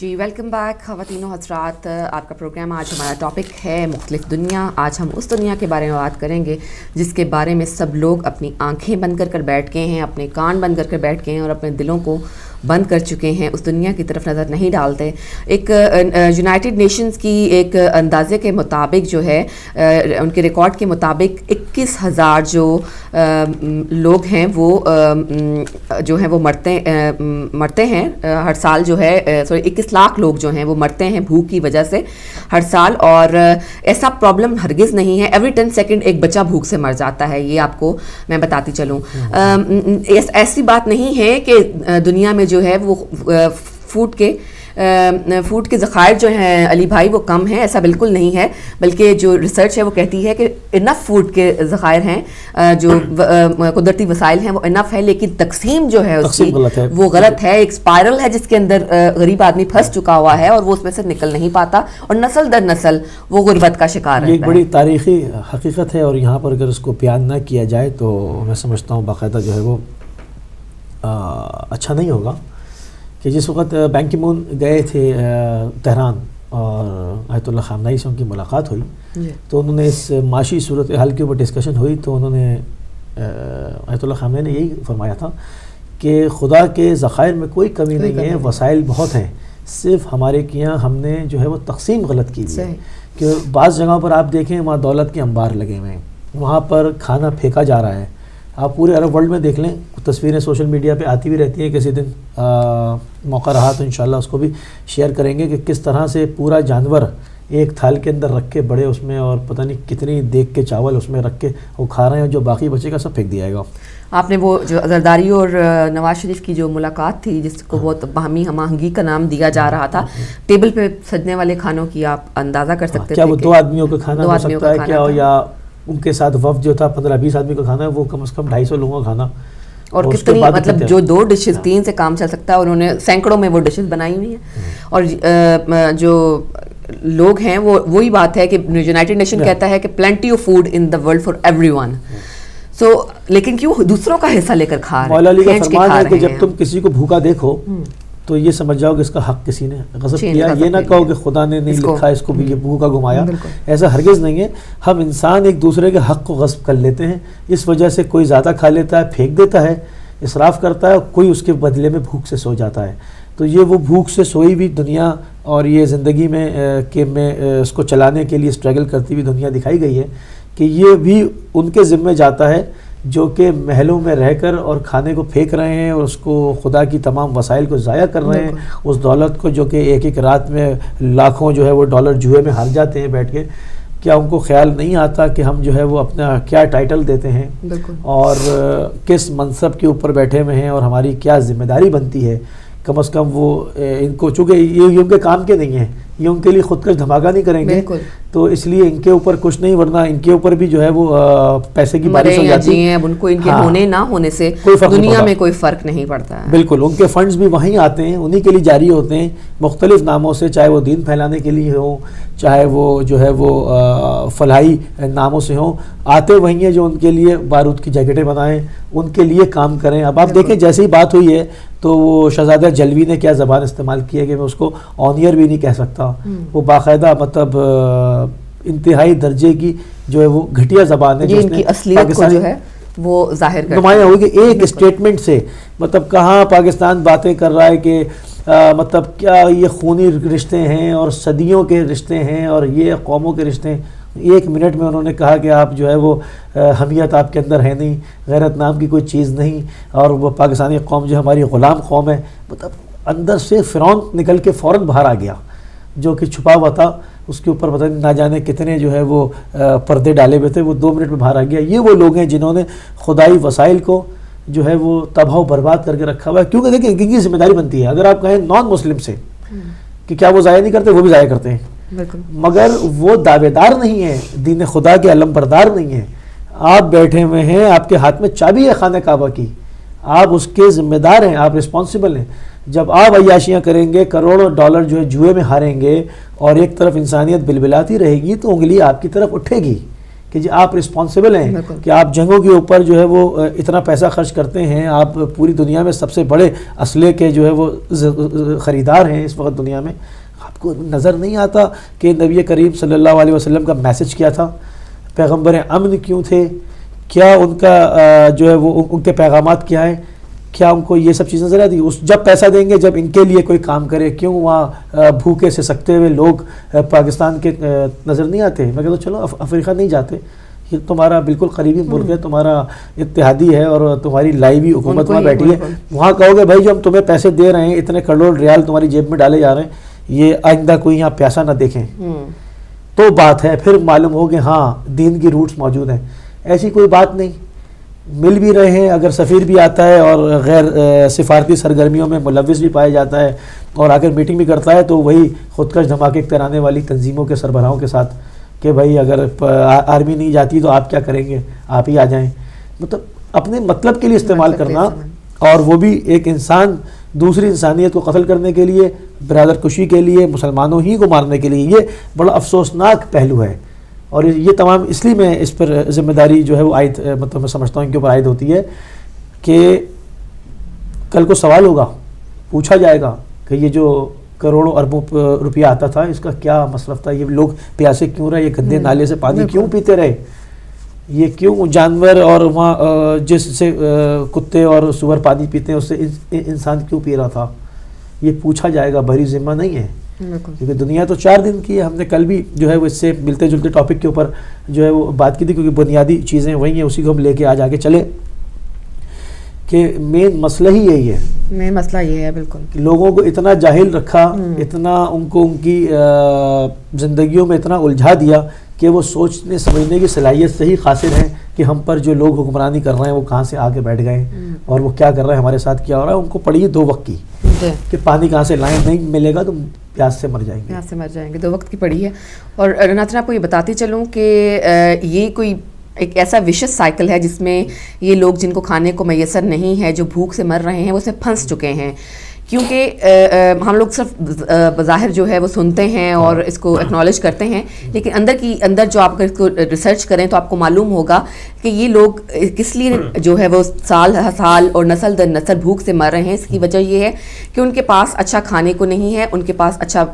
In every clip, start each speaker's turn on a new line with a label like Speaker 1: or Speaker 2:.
Speaker 1: جی welcome back خواتین و حضرات، آپ کا پروگرام آج ہمارا ٹاپک ہے مختلف دنیا۔ آج ہم اس دنیا کے بارے میں بات کریں گے جس کے بارے میں سب لوگ اپنی آنکھیں بند کر بیٹھ گئے ہیں، اپنے کان بند کر بیٹھ گئے ہیں اور اپنے دلوں کو بند کر چکے ہیں، اس دنیا کی طرف نظر نہیں ڈالتے۔ ایک یونائٹڈ نیشنز کی ایک اندازے کے مطابق جو ہے، ان کے ریکارڈ کے مطابق 21,000 جو لوگ ہیں وہ جو ہیں وہ مرتے ہیں ہر سال، جو ہے 21 لاکھ لوگ جو ہیں وہ مرتے ہیں بھوک کی وجہ سے ہر سال۔ اور ایسا پرابلم ہرگز نہیں ہے، ایوری 10 سیکنڈ ایک بچہ بھوک سے مر جاتا ہے، یہ آپ کو میں بتاتی چلوں۔ ایسی بات نہیں ہے کہ دنیا میں جو ہے وہ فوڈ کے ذخائر جو ہیں علی بھائی وہ کم ہیں، ایسا بالکل نہیں ہے، بلکہ جو ریسرچ ہے وہ کہتی ہے کہ انف فوڈ کے ذخائر ہیں، جو قدرتی وسائل ہیں وہ انف ہے، لیکن تقسیم جو ہے اس کی وہ غلط ہے۔ ایک اسپائرل ہے جس کے اندر غریب آدمی پھنس چکا ہوا ہے اور وہ اس میں سے نکل نہیں پاتا، اور نسل در نسل وہ غربت کا شکار ہے۔
Speaker 2: یہ ایک بڑی تاریخی حقیقت ہے، اور یہاں پر اگر اس کو بیان نہ کیا جائے تو میں سمجھتا ہوں باقاعدہ جو ہے وہ اچھا نہیں ہوگا۔ کہ جس وقت بین کی مون گئے تھے تہران اور آیت اللہ خامنہئی سے ان کی ملاقات ہوئی، تو انہوں نے اس معاشی صورتحال کے اوپر ڈسکشن ہوئی، تو انہوں نے آیت اللہ خامنہئی نے یہی فرمایا تھا کہ خدا کے ذخائر میں کوئی کمی نہیں ہے، وسائل بہت ہیں، صرف ہمارے یہاں ہم نے جو ہے وہ تقسیم غلط کی ہے۔ کہ بعض جگہوں پر آپ دیکھیں وہاں دولت کے انبار لگے ہوئے ہیں، وہاں پر کھانا پھینکا جا رہا ہے۔ آپ پورے عرب ورلڈ میں دیکھ لیں، تصویریں سوشل میڈیا پہ آتی بھی رہتی ہیں، کسی دن موقع رہا تو انشاءاللہ اس کو بھی شیئر کریں گے کہ کس طرح سے پورا جانور ایک تھال کے اندر رکھ کے بڑے اس میں، اور پتہ نہیں کتنی دیگ کے چاول اس میں رکھ کے وہ کھا رہے ہیں، جو باقی بچے گا سب پھینک دیا گا۔
Speaker 1: آپ نے وہ جو زرداری اور نواز شریف کی جو ملاقات تھی، جس کو بہت باہمی ہم آہنگی کا نام دیا جا رہا تھا، ٹیبل پہ سجنے والے کھانوں کی آپ اندازہ کر سکتے تھے
Speaker 2: کیا وہ 2 آدمیوں کا کھانا ہو سکتا ہے کیا، یا ان کے ساتھ وفد جو تھا 15-20 آدمی کا کھانا ہے، وہ کم از کم 250 لوگوں کا کھانا،
Speaker 1: اور کتنی مطلب جو 2 ڈشز 3 سے کام چل سکتا ہے، اور انہوں نے سینکڑوں میں وہ ڈشز بنائی ہوئی ہیں۔ اور جو لوگ ہیں وہ وہی بات ہے کہ یونائٹڈ نیشن کہتا ہے کہ plenty of food in the world for every one, لیکن کیوں دوسروں کا حصہ لے کر کھا رہے ہیں؟
Speaker 2: مولا علی کا فرمان ہے کہ جب تم کسی کو بھوکا دیکھو تو یہ سمجھ جاؤ کہ اس کا حق کسی نے غصب کیا، یہ نہ کہو کہ خدا نے نہیں لکھا اس کو بھی یہ بھوکا گھمایا، ایسا ہرگز نہیں ہے۔ ہم انسان ایک دوسرے کے حق کو غصب کر لیتے ہیں، اس وجہ سے کوئی زیادہ کھا لیتا ہے، پھینک دیتا ہے، اسراف کرتا ہے، اور کوئی اس کے بدلے میں بھوک سے سو جاتا ہے۔ تو یہ وہ بھوک سے سوئی بھی دنیا، اور یہ زندگی میں کہ میں اس کو چلانے کے لیے اسٹرگل کرتی ہوئی دنیا دکھائی گئی ہے کہ یہ بھی ان کے ذمہ جاتا ہے جو کہ محلوں میں رہ کر اور کھانے کو پھینک رہے ہیں، اور اس کو خدا کی تمام وسائل کو ضائع کر رہے ہیں، اس دولت کو جو کہ ایک رات میں لاکھوں جو ہے وہ ڈالر جوئے میں ہار جاتے ہیں بیٹھ کے۔ کیا ان کو خیال نہیں آتا کہ ہم جو ہے وہ اپنا کیا ٹائٹل دیتے ہیں اور کس منصب کے اوپر بیٹھے ہوئے ہیں، اور ہماری کیا ذمہ داری بنتی ہے؟ کم از کم وہ ان کو، چونکہ یہ ان کے کام کے نہیں ہیں، یہ ان کے لیے خودکش دھماکہ نہیں کریں گے، تو اس لیے ان کے اوپر کچھ نہیں، ورنہ ان کے اوپر بھی جو ہے وہ پیسے کی بارش ہو جاتی ہے۔
Speaker 1: اب ان کو ان کے ہونے نہ ہونے سے دنیا میں کوئی فرق نہیں پڑتا ہے۔
Speaker 2: بالکل، ان کے فنڈز بھی وہیں آتے ہیں، انہی کے لیے جاری ہوتے ہیں مختلف ناموں سے، چاہے وہ دین پھیلانے کے لیے ہوں، چاہے وہ جو ہے وہ فلاحی ناموں سے ہوں، آتے وہیں ہیں جو ان کے لیے بارود کی جیکٹیں بنائیں، ان کے لیے کام کریں۔ اب آپ دیکھیں جیسے ہی بات ہوئی ہے تو وہ شہزادہ جلوی نے کیا زبان استعمال کی ہے کہ میں اس کو آنیئر بھی نہیں کہہ سکتا، وہ باقاعدہ مطلب انتہائی درجے کی جو ہے وہ گھٹیا زبان ہے،
Speaker 1: جو ان کی اصلیت کو جو ہے وہ ظاہر کرتا ہے،
Speaker 2: نمایاں ہوئی کہ ایک اسٹیٹمنٹ سے مطلب کہاں پاکستان باتیں کر رہا ہے کہ مطلب کیا یہ خونی رشتے ہیں اور صدیوں کے رشتے ہیں اور یہ قوموں کے رشتے ہیں۔ 1 منٹ میں انہوں نے کہا کہ آپ جو ہے وہ حمیت آپ کے اندر ہے نہیں، غیرت نام کی کوئی چیز نہیں، اور وہ پاکستانی قوم جو ہماری غلام قوم ہے۔ مطلب اندر سے فرعون نکل کے فوراً باہر آ گیا، جو کہ چھپا ہوا تھا، اس کے اوپر پتہ نہ جانے کتنے جو ہے وہ پردے ڈالے ہوئے تھے، وہ 2 منٹ میں باہر آ گیا۔ یہ وہ لوگ ہیں جنہوں نے خدائی وسائل کو جو ہے وہ تباہ و برباد کر کے رکھا ہوا ہے، کیونکہ دیکھیں ان کی ذمہ داری بنتی ہے۔ اگر آپ کہیں نان مسلم سے کہ کیا وہ ضائع نہیں کرتے، وہ بھی ضائع کرتے ہیں، مگر وہ دعوے دار نہیں ہیں، دین خدا کے علم بردار نہیں ہیں۔ آپ بیٹھے ہوئے ہیں، آپ کے ہاتھ میں چابی ہے خانہ کعبہ کی، آپ اس کے ذمہ دار ہیں، آپ رسپانسبل ہیں۔ جب آپ عیاشیاں کریں گے، کروڑوں ڈالر جو ہے جوئے میں ہاریں گے، اور ایک طرف انسانیت بلبلاتی رہے گی، تو انگلی آپ کی طرف اٹھے گی۔ کہ جی آپ رسپانسبل ہیں کہ آپ جنگوں کے اوپر جو ہے وہ اتنا پیسہ خرچ کرتے ہیں, آپ پوری دنیا میں سب سے بڑے اسلحے کے جو ہے وہ خریدار ہیں اس وقت دنیا میں. آپ کو نظر نہیں آتا کہ نبی کریم صلی اللہ علیہ وسلم کا میسج کیا تھا, پیغمبر امن کیوں تھے, کیا ان کا جو ہے وہ ان کے پیغامات کیا ہیں, کیا ان کو یہ سب چیزیں نظر آتی؟ جب پیسہ دیں گے, جب ان کے لیے کوئی کام کرے, کیوں وہاں بھوکے سے سکتے ہوئے لوگ پاکستان کے نظر نہیں آتے؟ میں کہتا ہوں چلو افریقہ نہیں جاتے, یہ تمہارا بالکل قریبی ملک ہے, تمہارا اتحادی ہے اور تمہاری لائیوی حکومت وہاں بیٹھی ہے, وہاں کہو گے بھائی جو ہم تمہیں پیسے دے رہے ہیں, اتنے کروڑ ریال تمہاری جیب میں ڈالے جا رہے ہیں, یہ آئندہ کوئی یہاں پیسہ نہ دیکھیں, تو بات ہے, پھر معلوم ہو کہ ہاں دین کی روٹس موجود ہیں. ایسی کوئی بات نہیں, مل بھی رہے ہیں, اگر سفیر بھی آتا ہے اور غیر سفارتی سرگرمیوں میں ملوث بھی پایا جاتا ہے اور آ کر میٹنگ بھی کرتا ہے, تو وہی خودکش دھماکے کرانے والی تنظیموں کے سربراہوں کے ساتھ کہ بھائی اگر آرمی نہیں جاتی تو آپ کیا کریں گے, آپ ہی آ جائیں. مطلب اپنے مطلب کے لیے استعمال کرنا, اور وہ بھی ایک انسان دوسری انسانیت کو قتل کرنے کے لیے, برادر کشی کے لیے, مسلمانوں ہی کو مارنے کے لیے. یہ بڑا افسوسناک پہلو ہے, اور یہ تمام اس لیے میں اس پر ذمہ داری جو ہے وہ عائد, مطلب میں سمجھتا ہوں ان کے اوپر عائد ہوتی ہے کہ کل کو سوال ہوگا, پوچھا جائے گا کہ یہ جو کروڑوں اربوں روپیہ آتا تھا اس کا کیا مصرف تھا, یہ لوگ پیاسے کیوں رہے, یہ گندے نالے سے پانی کیوں پیتے رہے, یہ کیوں جانور اور وہاں جس سے کتے اور سور پانی پیتے ہیں اس سے انسان کیوں پی رہا تھا, یہ پوچھا جائے گا, بھری ذمہ نہیں ہے. کیونکہ دنیا تو 4 دن کی ہے, ہم نے کل بھی جو ہے وہ اس سے ملتے جلتے ٹاپک کے اوپر جو ہے وہ بات کی تھی, کیونکہ بنیادی چیزیں وہی ہیں, اسی کو ہم لے کے آج آگے چلے کہ مین مسئلہ ہی یہی ہے.
Speaker 1: مین مسئلہ یہ ہے بالکل,
Speaker 2: لوگوں کو اتنا جاہل رکھا, اتنا ان کو ان کی زندگیوں میں اتنا الجھا دیا کہ وہ سوچنے سمجھنے کی صلاحیت سے ہی قاصر ہیں کہ ہم پر جو لوگ حکمرانی کر رہے ہیں وہ کہاں سے آ کے بیٹھ گئے اور وہ کیا کر رہے ہیں, ہمارے ساتھ کیا ہو رہا ہے. ان کو پڑی 2 وقت کی کہ پانی کہاں سے لائیں, نہیں ملے گا تو پیاس سے مر جائیں گے,
Speaker 1: پیاس سے مر جائیں گے, 2 وقت کی پڑی ہے. اور ناظرین آپ کو یہ بتاتی چلوں کہ یہ کوئی ایک ایسا وشس سائیکل ہے جس میں یہ لوگ جن کو کھانے کو میسر نہیں ہے, جو بھوک سے مر رہے ہیں, وہ اس میں پھنس چکے ہیں. کیونکہ ہم لوگ صرف بظاہر جو ہے وہ سنتے ہیں اور اس کو ایکنالج کرتے ہیں, لیکن اندر جو آپ اس کو ریسرچ کریں تو آپ کو معلوم ہوگا کہ یہ لوگ کس لیے جو ہے وہ سال سال اور نسل در نسل بھوک سے مر رہے ہیں. اس کی وجہ یہ ہے کہ ان کے پاس اچھا کھانے کو نہیں ہے, ان کے پاس اچھا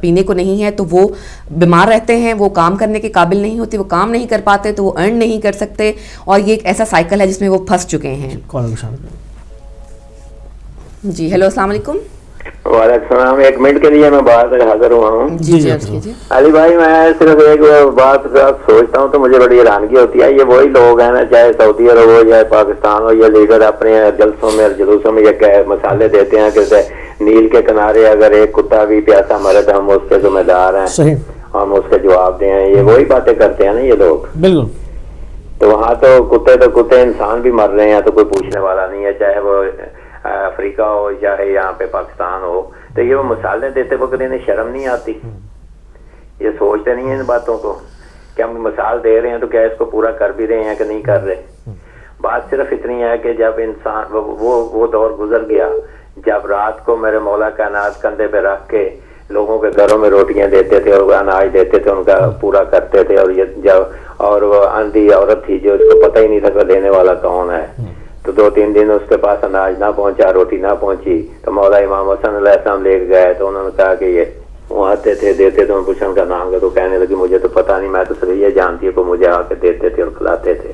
Speaker 1: پینے کو نہیں ہے, تو وہ بیمار رہتے ہیں, وہ کام کرنے کے قابل نہیں ہوتے, وہ کام نہیں کر پاتے, تو وہ ارن نہیں کر سکتے, اور یہ ایک ایسا سائیکل ہے جس میں وہ پھنس چکے ہیں. جی ہیلو, السلام علیکم.
Speaker 3: وعلیکم السلام. 1 منٹ کے لیے میں بات حاضر ہوا ہوں.
Speaker 1: جی جی
Speaker 3: علی بھائی, میں صرف ایک بات سوچتا ہوں تو مجھے بڑی حیرانگی ہوتی ہے. یہ وہی لوگ ہیں نا, چاہے سعودی عرب ہو یا پاکستان ہو, یہ لیڈر اپنے جلسوں میں جلوسوں میں یہ مسالے دیتے ہیں کہ نیل کے کنارے اگر ایک کتا بھی پیاسا مرے تو ہم اس کے ذمہ دار ہیں, ہم اس کے جواب دیں. یہ وہی باتیں کرتے ہیں نا یہ لوگ.
Speaker 2: بالکل.
Speaker 3: تو وہاں تو کتے انسان بھی مر رہے ہیں تو کوئی پوچھنے والا نہیں ہے, چاہے وہ افریقہ ہو چاہے یہاں پہ پاکستان ہو. تو یہ وہ مثالیں دیتے وقت انہیں شرم نہیں آتی؟ یہ سوچتے نہیں ہیں ان باتوں کو کہ ہم مثال دے رہے ہیں تو کیا اس کو پورا کر بھی رہے ہیں کہ نہیں کر رہے. بات صرف اتنی ہے کہ جب انسان وہ دور گزر گیا جب رات کو میرے مولا کائنات کندھے پہ رکھ کے لوگوں کے گھروں میں روٹیاں دیتے تھے اور اناج دیتے تھے, ان کا پورا کرتے تھے. اور وہ اندھی عورت تھی جو اس کو پتہ ہی نہیں تھا کہ دینے والا کون ہے, تو 2-3 دن اس کے پاس اناج نہ پہنچا, روٹی نہ پہنچی, تو مولا امام حسن علیہ السلام لے گئے. تو انہوں نے کہا کہ یہ وہ آتے تھے دیتے تھے, میں پوچھا ان کا نام کا, تو کہنے لگی مجھے تو پتہ نہیں, میں تو صرف یہ جانتی ہوں کہ مجھے آ کے دیتے تھے اور کھلاتے تھے.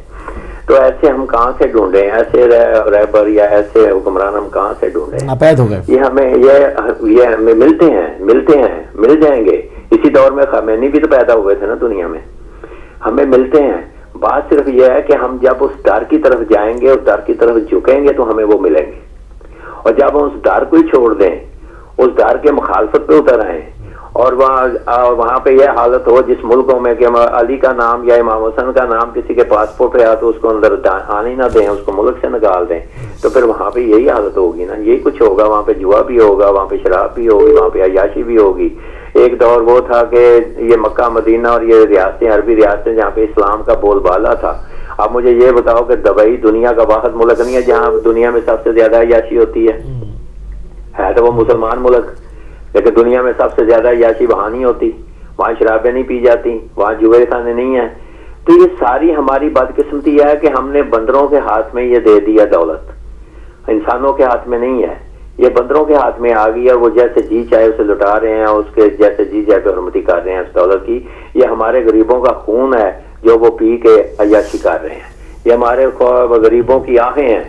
Speaker 3: تو ایسے ہم کہاں سے ڈھونڈیں, ایسے رہبر یا ایسے حکمران ہم کہاں سے ڈھونڈیں؟
Speaker 2: ناپید ہو گئے.
Speaker 3: یہ ہمیں ملتے ہیں, مل جائیں گے. اسی دور میں خمینی بھی تو پیدا ہوئے تھے نا دنیا میں, ہمیں ملتے ہیں. بات صرف یہ ہے کہ ہم جب اس ڈر کی طرف جائیں گے, اس ڈر کی طرف جھکیں گے تو ہمیں وہ ملیں گے. اور جب ہم اس ڈر کو ہی چھوڑ دیں, اس ڈر کے مخالفت پہ اتر آئیں, اور وہاں پہ یہ حالت ہو جس ملکوں میں کہ علی کا نام یا امام حسن کا نام کسی کے پاسپورٹ پہ آ تو اس کو اندر آنے نہ دیں, اس کو ملک سے نکال دیں, تو پھر وہاں پہ یہی حالت ہوگی نا, یہی کچھ ہوگا. وہاں پہ جوا بھی ہوگا, وہاں پہ شراب بھی ہوگی, وہاں پہ عیاشی بھی ہوگی. ایک دور وہ تھا کہ یہ مکہ مدینہ اور یہ ریاستیں, عربی ریاستیں جہاں پہ اسلام کا بول بالا تھا. اب مجھے یہ بتاؤ کہ دبئی دنیا کا واحد ملک نہیں ہے جہاں دنیا میں سب سے زیادہ عیاشی ہوتی ہے تو وہ مسلمان ملک, لیکن دنیا میں سب سے زیادہ عیاشی وہاں نہیں ہوتی, وہاں شرابیں نہیں پی جاتی, وہاں جوئے خانے نہیں ہیں. تو یہ ساری ہماری بدقسمتی ہے کہ ہم نے بندروں کے ہاتھ میں یہ دے دیا دولت، انسانوں کے ہاتھ میں نہیں ہے، یہ بندروں کے ہاتھ میں آ گئی اور وہ جیسے جی چاہے اسے لٹا رہے ہیں، اس کے جیسے جی چاہے پہ حرمتی کر رہے ہیں اس دولت کی. یہ ہمارے غریبوں کا خون ہے جو وہ پی کے عیاشی کر رہے ہیں، یہ ہمارے غریبوں کی آہیں ہیں،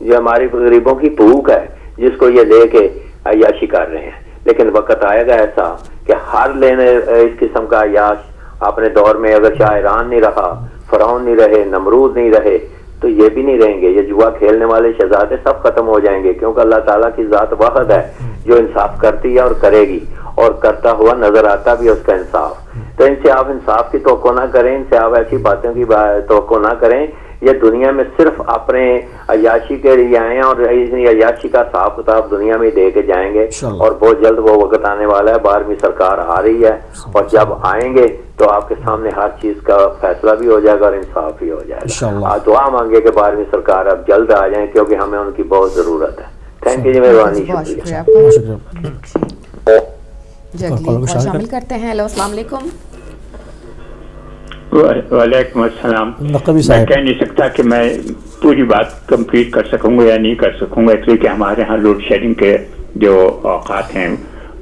Speaker 3: یہ ہماری غریبوں کی بھوک ہے جس کو یہ لے کے عیاشی کر رہے ہیں. لیکن وقت آئے گا ایسا کہ ہر لینے اس قسم کا عیاش اپنے دور میں اگر شاہ ایران نہیں رہا، فرعون نہیں رہے، نمرود نہیں رہے، تو یہ بھی نہیں رہیں گے. یہ جوا کھیلنے والے شہزادے سب ختم ہو جائیں گے، کیونکہ اللہ تعالیٰ کی ذات واحد ہے جو انصاف کرتی ہے اور کرے گی، اور کرتا ہوا نظر آتا بھی اس کا انصاف. تو ان سے آپ انصاف کی توقع نہ کریں، ان سے آپ ایسی باتوں کی توقع نہ کریں. یہ دنیا میں صرف اپنے عیاشی کے لیے آئے ہیں، اور عیاشی کا حساب کتاب دنیا میں دے کے جائیں گے. اور بہت جلد وہ وقت آنے والا ہے، 12ویں سرکار آ رہی ہے، اور جب آئیں گے تو آپ کے سامنے ہر چیز کا فیصلہ بھی ہو جائے گا اور انصاف بھی ہو جائے گا. دعا مانگے کہ 12ویں سرکار اب جلد آ جائیں، کیونکہ ہمیں ان کی بہت ضرورت ہے. تھینک یو جی، مہربانی، شکریہ.
Speaker 1: جی شامل کرتے ہیں. ہیلو، السلام علیکم.
Speaker 4: وعلیکم السلام. میں کہہ نہیں سکتا کہ میں پوری بات کمپلیٹ کر سکوں گا یا نہیں کر سکوں گا، اس لیے کہ ہمارے ہاں لوڈ شیڈنگ کے جو اوقات ہیں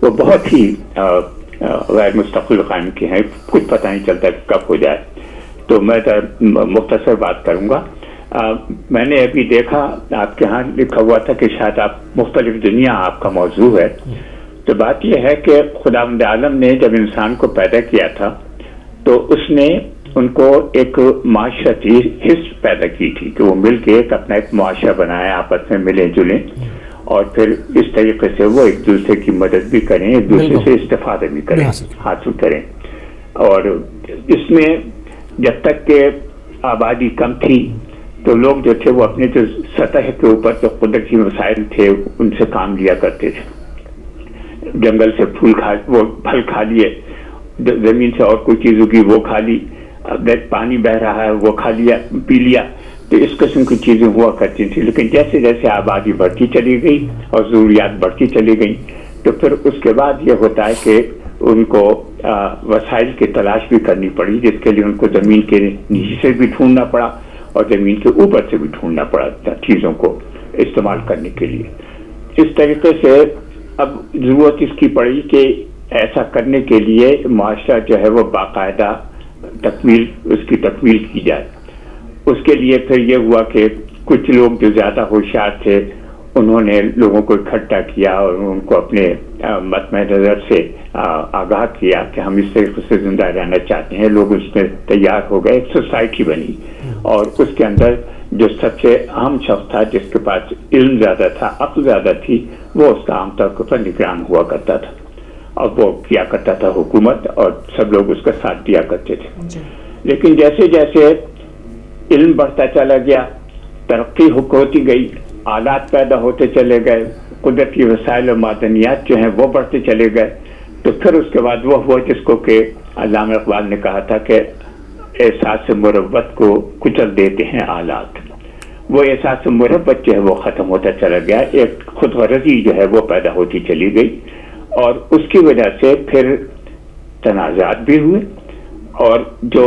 Speaker 4: وہ بہت ہی غیر مستقل قائم کے ہیں، کچھ پتہ نہیں چلتا کہ کب ہو جائے. تو میں مختصر بات کروں گا. میں نے ابھی دیکھا آپ کے ہاں لکھا ہوا تھا کہ شاید آپ مختلف دنیا آپ کا موضوع ہے. تو بات یہ ہے کہ خداوند عالم نے جب انسان کو پیدا کیا تھا تو اس نے ان کو ایک معاشرتی حص پیدا کی تھی کہ وہ مل کے ایک اپنا ایک معاشرہ بنائے، آپس میں ملیں جلیں، اور پھر اس طریقے سے وہ ایک دوسرے کی مدد بھی کریں، ایک دوسرے سے استفادہ بھی کریں، حاصل کریں. اور اس میں جب تک کہ آبادی کم تھی تو لوگ جو تھے وہ اپنے جو سطح کے اوپر جو قدرتی وسائل تھے ان سے کام لیا کرتے تھے. جنگل سے وہ پھل کھا لیے، زمین سے اور کوئی چیز ہوگی وہ کھا لی، پانی بہ رہا ہے وہ کھا لیا، پی لیا. تو اس قسم کی چیزیں ہوا کرتی تھیں. لیکن جیسے جیسے آبادی بڑھتی چلی گئی اور ضروریات بڑھتی چلی گئی تو پھر اس کے بعد یہ ہوتا ہے کہ ان کو وسائل کی تلاش بھی کرنی پڑی، جس کے لیے ان کو زمین کے نیچے سے بھی ڈھونڈنا پڑا اور زمین کے اوپر سے بھی ڈھونڈنا پڑا چیزوں کو استعمال کرنے کے لیے. اس طریقے سے اب ضرورت اس کی پڑی کہ ایسا کرنے کے لیے معاشرہ جو ہے وہ باقاعدہ اس کی تکمیل کی جائے. اس کے لیے پھر یہ ہوا کہ کچھ لوگ جو زیادہ ہوشیار تھے انہوں نے لوگوں کو اکٹھا کیا اور ان کو اپنے مطمع نظر سے آگاہ کیا کہ ہم اس طریقے سے زندہ رہنا چاہتے ہیں. لوگ اس میں تیار ہو گئے، ایک سوسائٹی بنی، اور اس کے اندر جو سب سے اہم شخص تھا جس کے پاس علم زیادہ تھا، عقل زیادہ تھی، وہ اس کا عام طور پر نگران ہوا کرتا تھا، اور وہ کیا کرتا تھا حکومت، اور سب لوگ اس کا ساتھ دیا کرتے تھے. لیکن جیسے جیسے علم بڑھتا چلا گیا، ترقی ہوتی گئی، آلات پیدا ہوتے چلے گئے، قدرتی وسائل اور معدنیات جو ہیں وہ بڑھتے چلے گئے، تو پھر اس کے بعد وہ ہوا جس کو کہ علامہ اقبال نے کہا تھا کہ احساس مروت کو کچل دیتے ہیں آلات. وہ احساس مروت جو ہے وہ ختم ہوتا چلا گیا، ایک خود غرضی جو ہے وہ پیدا ہوتی چلی گئی، اور اس کی وجہ سے پھر تنازعات بھی ہوئے، اور جو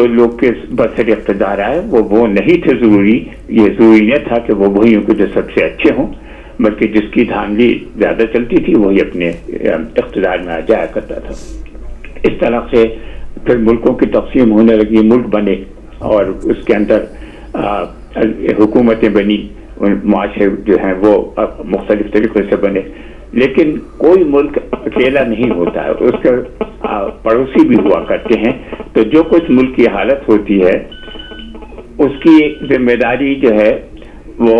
Speaker 4: لوگ کے برسر اقتدار آئے وہ نہیں تھے ضروری. یہ ضروری نہیں تھا کہ وہ وہی ہوں جو سب سے اچھے ہوں، بلکہ جس کی دھاندلی زیادہ چلتی تھی وہی اپنے اقتدار میں آ جایا کرتا تھا. اس طرح سے پھر ملکوں کی تقسیم ہونے لگی، ملک بنے اور اس کے اندر حکومتیں بنی، معاشرے جو ہیں وہ مختلف طریقے سے بنے. لیکن کوئی ملک اکیلا نہیں ہوتا ہے، اس کے پڑوسی بھی ہوا کرتے ہیں. تو جو کچھ ملک کی حالت ہوتی ہے اس کی ذمہ داری جو ہے وہ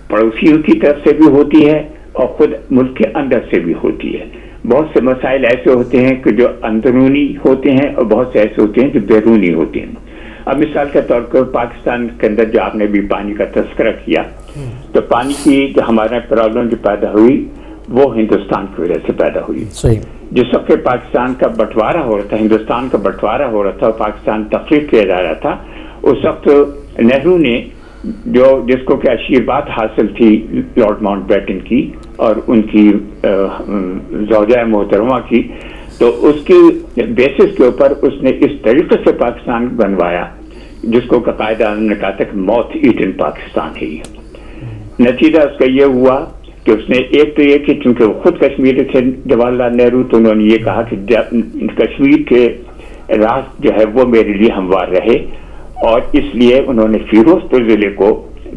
Speaker 4: پڑوسیوں کی طرف سے بھی ہوتی ہے اور خود ملک کے اندر سے بھی ہوتی ہے. بہت سے مسائل ایسے ہوتے ہیں کہ جو اندرونی ہوتے ہیں اور بہت سے ایسے ہوتے ہیں جو بیرونی ہوتے ہیں. اب مثال کے طور پر پاکستان کے اندر جو آپ نے بھی پانی کا تذکرہ کیا، تو پانی کی جو ہمارا پرابلم جو پیدا ہوئی وہ ہندوستان کی وجہ سے پیدا ہوئی. جس وقت پاکستان کا بٹوارہ ہو رہا تھا، ہندوستان کا بٹوارہ ہو رہا تھا اور پاکستان تخلیق کیا جا رہا تھا، اس وقت نہرو نے جس کو کہ آشیرواد حاصل تھی لارڈ ماؤنٹ بیٹن کی اور ان کی زوجہ محترمہ کی، تو اس کی بیسس کے اوپر اس نے اس طریقے سے پاکستان بنوایا جس کو قاعدہ نے کہا تھا کہ موتھ ایٹن پاکستان ہے یہ. نتیجہ اس کا یہ ہوا کہ اس نے ایک تو یہ کہ چونکہ وہ خود کشمیری تھے جواہر لال نہرو، تو انہوں نے یہ کہا کہ کشمیر کے راز جو ہے وہ میرے لیے ہموار رہے، اور اس لیے انہوں نے فیروز پور ضلع کو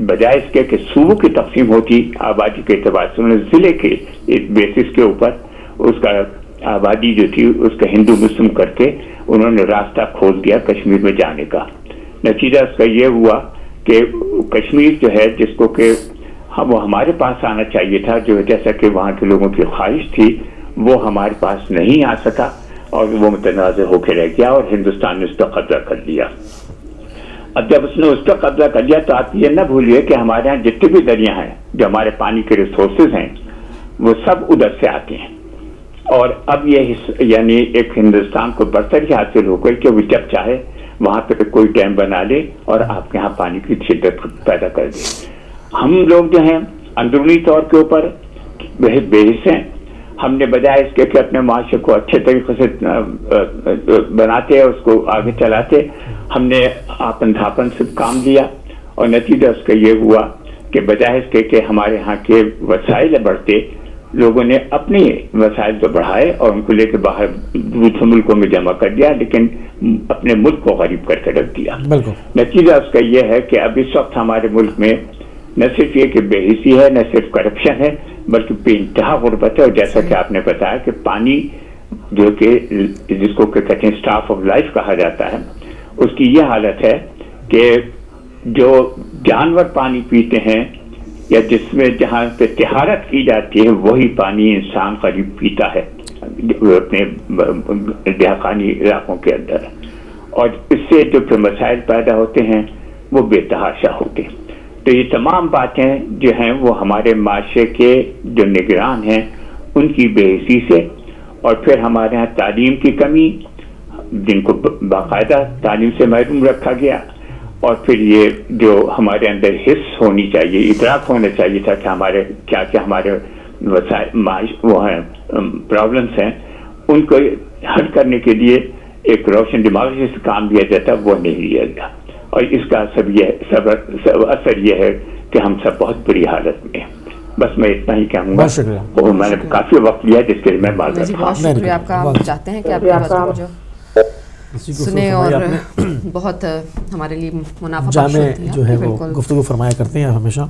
Speaker 4: بجائے اس کے کہ صوبوں کی تقسیم ہوتی آبادی کے اعتبار سے، انہوں نے ضلع کے ایک بیسس کے اوپر اس کا آبادی جو تھی اس کا ہندو مسلم کر کے انہوں نے راستہ کھول دیا کشمیر میں جانے کا. نتیجہ اس کا یہ ہوا کہ کشمیر جو ہے جس کو کہ وہ ہمارے پاس آنا چاہیے تھا، جو جیسا کہ وہاں کے لوگوں کی خواہش تھی، وہ ہمارے پاس نہیں آ سکا اور وہ متنازع ہو کے رہ گیا اور ہندوستان نے اس پر قبضہ کر لیا. اب جب اس نے اس پر قبضہ کر لیا تو آپ یہ نہ بھولیے کہ ہمارے یہاں جتنے بھی دریا ہیں جو ہمارے پانی کے ریسورسز ہیں وہ سب ادھر سے آتے ہیں، اور اب یہ یعنی ایک ہندوستان کو برتری حاصل ہو گئی کہ وہ جب چاہے وہاں پہ کوئی ڈیم بنا لے اور آپ کے یہاں پانی کی شدت پیدا کر دے. ہم لوگ جو ہیں اندرونی طور کے اوپر بے حس ہیں. ہم نے بجائے اس کے کہ اپنے معاشرے کو اچھے طریقے سے بناتے اس کو آگے چلاتے، ہم نے آپن دھاپن سے کام لیا، اور نتیجہ اس کا یہ ہوا کہ بجائے اس کے کہ ہمارے ہاں کے وسائل بڑھتے، لوگوں نے اپنے وسائل تو بڑھائے اور ان کو لے کے باہر دوسرے ملکوں میں جمع کر دیا، لیکن اپنے ملک کو غریب کر کے رکھ دیا. نتیجہ اس کا یہ ہے کہ اب اس وقت ہمارے ملک میں نہ صرف یہ کہ بے حسی ہے، نہ صرف کرپشن ہے، بلکہ بے انتہا غربت ہے. اور جیسا کہ آپ نے بتایا کہ پانی جو کہ جس کو کہ کہتے ہیں اسٹاف آف لائف کہا جاتا ہے، اس کی یہ حالت ہے کہ جو جانور پانی پیتے ہیں یا جس میں جہاں پہ طہارت کی جاتی ہے وہی پانی انسان قریب پیتا ہے اپنے دہقانی علاقوں کے اندر، اور اس سے جو پھر مسائل پیدا ہوتے ہیں وہ بے تحاشا ہوتے ہیں. تو یہ تمام باتیں جو ہیں وہ ہمارے معاشرے کے جو نگران ہیں ان کی بے حسی سے، اور پھر ہمارے یہاں تعلیم کی کمی، جن کو باقاعدہ تعلیم سے محروم رکھا گیا، اور پھر یہ جو ہمارے اندر حس ہونی چاہیے، ادراک ہونا چاہیے تھا کہ ہمارے کیا کیا ہمارے وسائل وہ ہیں پرابلمس ہیں، ان کو حل کرنے کے لیے ایک روشن دماغ سے کام لیا جاتا وہ نہیں لیا گیا. اور اس کا اثر یہ ہے کہ ہم سب بہت بری حالت میں ہیں. بس میں اتنا ہی کہوں گا، اور میں نے کافی وقت لیا جس کے لیے میں معذرت خواہ.
Speaker 1: بہت شکریہ آپ کا. ہم چاہتے ہیں کہ آپ کی باتوں کو جو سنے اور بہت ہمارے لیے منافع
Speaker 2: جامع جو ہے وہ گفتگو فرمایا کرتے ہیں ہمیشہ،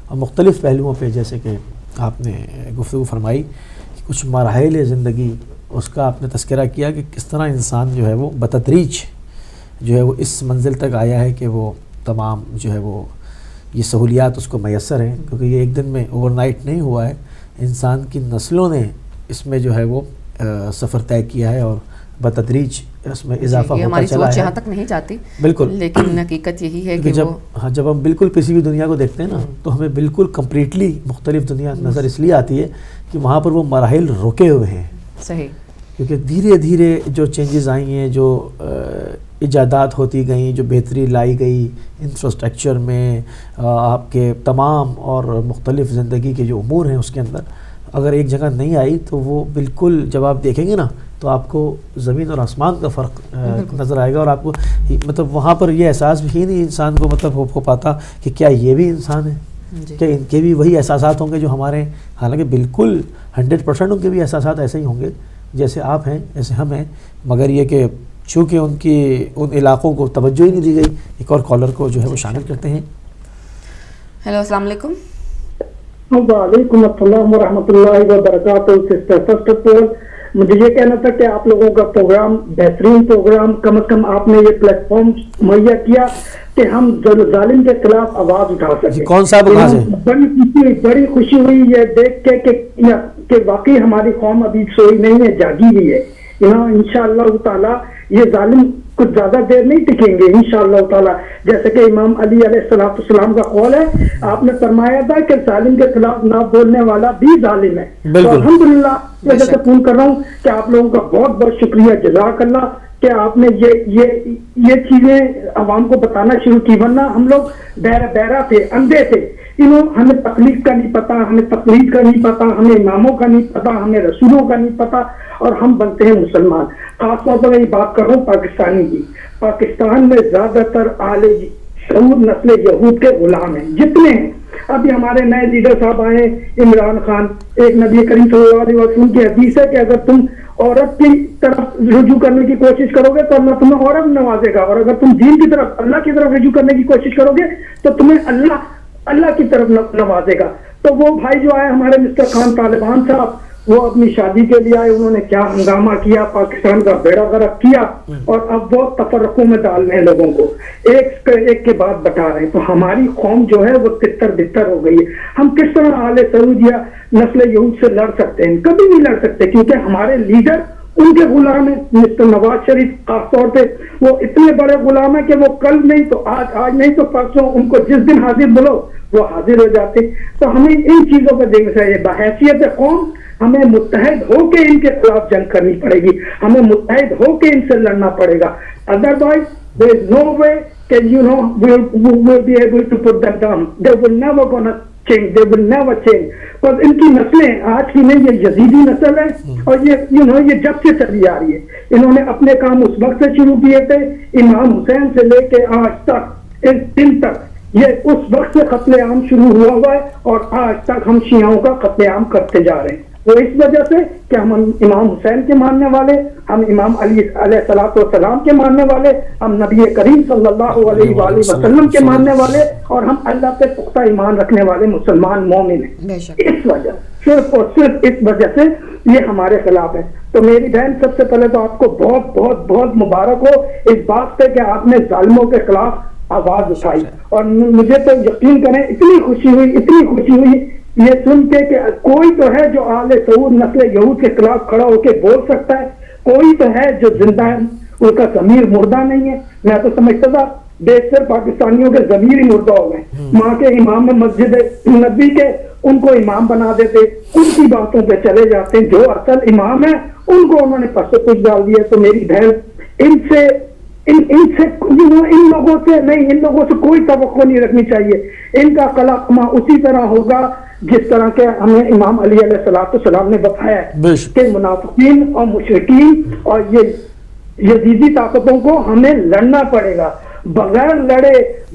Speaker 2: اور مختلف پہلوؤں پہ جیسے کہ آپ نے گفتگو فرمائی کہ کچھ مراحل زندگی اس کا آپ نے تذکرہ کیا کہ کس طرح انسان جو ہے وہ بتدریج جو ہے وہ اس منزل تک آیا ہے کہ وہ تمام جو ہے وہ یہ سہولیات اس کو میسر ہیں، کیونکہ یہ ایک دن میں اوور نائٹ نہیں ہوا ہے. انسان کی نسلوں نے اس میں جو ہے وہ سفر طے کیا ہے اور بتدریج اس میں اضافہ ہوتا
Speaker 1: ہماری
Speaker 2: چلا
Speaker 1: سوچ
Speaker 2: ہے.
Speaker 1: یہاں تک نہیں جاتی
Speaker 2: بالکل،
Speaker 1: لیکن حقیقت یہی ہے کہ
Speaker 2: جب ہم بالکل کسی بھی دنیا کو دیکھتے ہیں نا تو ہمیں بالکل کمپلیٹلی مختلف دنیا نظر اس لیے آتی ہے کہ وہاں پر وہ مراحل رکے ہوئے ہیں.
Speaker 1: صحیح،
Speaker 2: کیونکہ دھیرے دھیرے جو چینجز آئی ہیں، جو ایجادات ہوتی گئیں، جو بہتری لائی گئی انفراسٹرکچر میں، آپ کے تمام اور مختلف زندگی کے جو امور ہیں اس کے اندر اگر ایک جگہ نہیں آئی تو وہ بالکل جب آپ دیکھیں گے نا تو آپ کو زمین اور آسمان کا فرق نظر آئے گا، اور آپ کو مطلب وہاں پر یہ احساس بھی ہی نہیں انسان کو مطلب ہو پاتا کہ کیا یہ بھی انسان ہے، کیا ان کے بھی وہی احساسات ہوں گے جو ہمارے، حالانکہ بالکل 100% ان کے بھی احساسات ایسے ہی ہوں گے جیسے آپ ہیں، ایسے ہم ہیں، مگر یہ کہ چونکہ ان علاقوں کو توجہ ہی نہیں دی گئی. ایک اور کالر کو جو ہے وہ شامل کرتے ہیں.
Speaker 1: ہیلو، السلام علیکم.
Speaker 5: وعلیکم السلام ورحمۃ اللہ وبرکاتہ. سسٹر مجھے یہ کہنا تھا کہ آپ لوگوں کا پروگرام بہترین پروگرام، کم از کم آپ نے یہ پلیٹ فارم مہیا کیا کہ ہم ظالم کے خلاف آواز اٹھا سکیں.
Speaker 2: کون صاحب
Speaker 5: بڑی خوشی ہوئی یہ دیکھ کے کہ واقعی ہماری قوم ابھی سوئی نہیں ہے، جاگی ہوئی ہے. انشاءاللہ تعالیٰ یہ ظالم کچھ زیادہ دیر نہیں ٹکیں گے انشاءاللہ تعالیٰ. جیسے کہ امام علی علیہ السلام کا قول ہے، آپ نے فرمایا تھا کہ ظالم کے خلاف نہ بولنے والا بھی ظالم ہے. تو الحمدللہ وجہ سے فون کر رہا ہوں کہ آپ لوگوں کا بہت بہت شکریہ، جزاک اللہ کہ آپ نے یہ چیزیں عوام کو بتانا شروع کی، ورنہ ہم لوگ بہرا تھے، اندھے تھے ہمیں تخلیق کا نہیں پتا, ہمیں تقلید کا نہیں پتا, ہمیں اماموں کا نہیں پتا, ہمیں رسولوں کا نہیں پتا, اور ہم بنتے ہیں مسلمان. خاص طور پر میں یہ بات کر رہا ہوں پاکستانی کی. پاکستان میں زیادہ تر اعلی شعور نسل یہود کے غلام ہیں جتنے ہیں. ابھی ہمارے نئے لیڈر صاحب آئے عمران خان, ایک نبی کریم صلی اللہ علیہ وسلم کی حدیث ہے کہ اگر تم عورت کی طرف رجوع کرنے کی کوشش کرو گے تو اللہ تمہیں عورت نوازے گا, اور اگر تم دین کی طرف اللہ کی طرف رجوع کرنے کی کوشش کرو گے تو تمہیں اللہ کی طرف نوازے گا. تو وہ بھائی جو آئے ہمارے مسٹر خان طالبان صاحب, وہ اپنی شادی کے لیے آئے, انہوں نے کیا ہنگامہ کیا, پاکستان کا بیڑا غرق کیا, اور اب وہ تفرقوں میں ڈال رہے ہیں لوگوں کو, ایک کے بعد بتا رہے ہیں. تو ہماری قوم جو ہے وہ تتر بتر ہو گئی ہے. ہم کس طرح آل سعود یا نسل یہود سے لڑ سکتے ہیں؟ کبھی نہیں لڑ سکتے, کیونکہ ہمارے لیڈر ان کے غلام ہیں. مسٹر نواز شریف خاص طور پہ وہ اتنے بڑے غلام ہیں کہ وہ کل نہیں تو آج نہیں تو پرسوں ان کو جس دن حاضر بولو وہ حاضر ہو جاتے. تو ہمیں ان چیزوں پہ دیکھنا چاہیے. بحیثیت قوم ہمیں متحد ہو کے ان کے خلاف جنگ کرنی پڑے گی, ہمیں متحد ہو کے ان سے لڑنا پڑے گا. Otherwise there is no way that we'll be able to put them down. They will never gonna change. They will never change. اور ان کی نسلیں آج کی نہیں, یہ یزیدی نسل ہے, اور یہ جب سے چلی آ رہی ہے. انہوں نے اپنے کام اس وقت سے شروع کیے تھے, امام حسین سے لے کے آج تک اس دن تک, یہ اس وقت سے قتل عام شروع ہوا ہے, اور آج تک ہم شیعوں کا قتل عام کرتے جا رہے ہیں. وہ اس وجہ سے کہ ہم امام حسین کے ماننے والے, ہم امام علی علیہ السلام کے ماننے والے, ہم نبی کریم صلی اللہ علیہ وآلہ وسلم کے ماننے والے, اور ہم اللہ پہ پختہ ایمان رکھنے والے مسلمان مومن ہیں. اس وجہ, صرف اور صرف اس وجہ سے یہ ہمارے خلاف ہے. تو میری بہن, سب سے پہلے تو آپ کو بہت بہت بہت مبارک ہو اس بات پہ کہ آپ نے ظالموں کے خلاف آواز اٹھائی. اور مجھے تو یقین کریں اتنی خوشی ہوئی یہ سن کے کہ کوئی تو ہے جو آل سعود نسل یہود کے خلاف کھڑا ہو کے بول سکتا ہے, کوئی تو ہے جو زندہ ہے, ان کا ضمیر مردہ نہیں ہے. میں تو سمجھتا تھا بیشتر پاکستانیوں کے ضمیر ہی مردہ ہو گئے. ماں کے امام مسجد نبی کے, ان کو امام بنا دیتے, ان کی باتوں پہ چلے جاتے ہیں. جو اصل امام ہے ان کو انہوں نے پس پوچھ ڈال دیا. تو میری بہن, ان لوگوں سے کوئی توقع نہیں رکھنی چاہیے. ان کا قلقمہ اسی طرح ہوگا جس طرح کے ہمیں امام علی علیہ السلام نے بتایا کہ منافقین اور مشرکین اور یہ یزیدی طاقتوں کو ہمیں لڑنا پڑے گا. بغیر لڑے,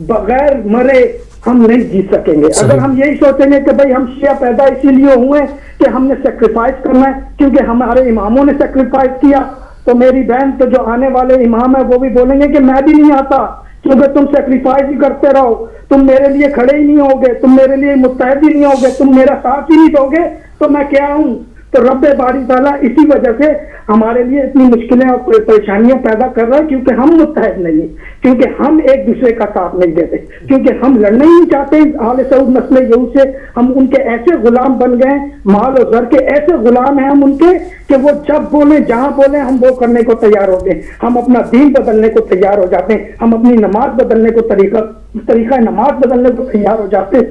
Speaker 5: بغیر مرے ہم نہیں جیت سکیں گے. اگر ہم یہی سوچیں گے کہ بھائی ہم شیعہ پیدا اسی لیے ہوئے کہ ہم نے سیکریفائس کرنا ہے کیونکہ ہمارے اماموں نے سیکریفائس کیا, تو میری بہن, تو جو آنے والے امام ہیں وہ بھی بولیں گے کہ میں بھی نہیں آتا, کیونکہ تم سیکریفائس ہی کرتے رہو, تم میرے لیے کھڑے ہی نہیں ہوگے, تم میرے لیے متحد ہی نہیں ہوگے, تم میرا ساتھ ہی نہیں دو گے, تو میں کیا ہوں. تو رب باری تعالیٰ اسی وجہ سے ہمارے لیے اتنی مشکلیں اور پریشانیاں پیدا کر رہا ہے, کیونکہ ہم متحد نہیں ہیں, کیونکہ ہم ایک دوسرے کا ساتھ نہیں دیتے, کیونکہ ہم لڑنا ہی نہیں چاہتے آل سعود نسل یہود سے. ہم ان کے ایسے غلام بن گئے, مال و زر کے ایسے غلام ہیں ہم ان کے کہ وہ جب بولیں, جہاں بولیں, ہم وہ کرنے کو تیار ہوتے ہیں. ہم اپنا دین بدلنے کو تیار ہو جاتے ہیں, ہم اپنی نماز بدلنے کو طریقہ نماز بدلنے کو تیار ہو جاتے ہیں.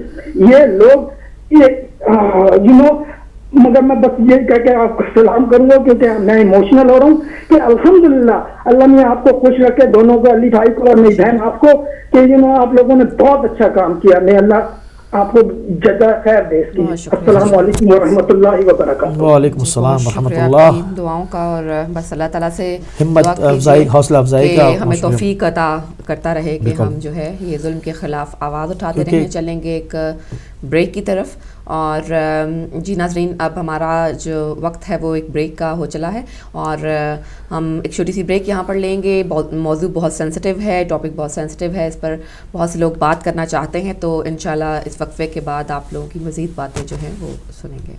Speaker 5: یہ لوگ مگر میں بس یہ کہہ کے آپ کو سلام کروں گا کیونکہ میں ایموشنل ہو رہا ہوں کہ الحمدللہ اللہ نے آپ کو خوش رکھے, دونوں کو, علی بھائی کو اور میری بہن آپ کو, کہ آپ لوگوں نے بہت اچھا کام کیا. میں اللہ آپ کو جزا خیر دے اس کی. السلام علیکم ورحمۃ اللہ وبرکاتہ.
Speaker 2: وعلیکم السلام ورحمۃ اللہ.
Speaker 1: دعاؤں کا, اور بس اللہ تعالیٰ سے
Speaker 2: ہمت افزائی, حوصلہ افزائی کا,
Speaker 1: ہمیں توفیق عطا کرتا رہے کہ ہم جو ہے یہ ظلم کے خلاف آواز اٹھاتے رہیں. چلیں گے ایک بریک کی طرف. اور جی ناظرین, اب ہمارا جو وقت ہے وہ ایک بریک کا ہو چلا ہے, اور ہم ایک چھوٹی سی بریک یہاں پر لیں گے. موضوع بہت سینسٹیو ہے, ٹاپک بہت سینسٹیو ہے, اس پر بہت سے لوگ بات کرنا چاہتے ہیں, تو انشاءاللہ اس وقفے کے بعد آپ لوگوں کی مزید باتیں جو ہیں وہ سنیں گے.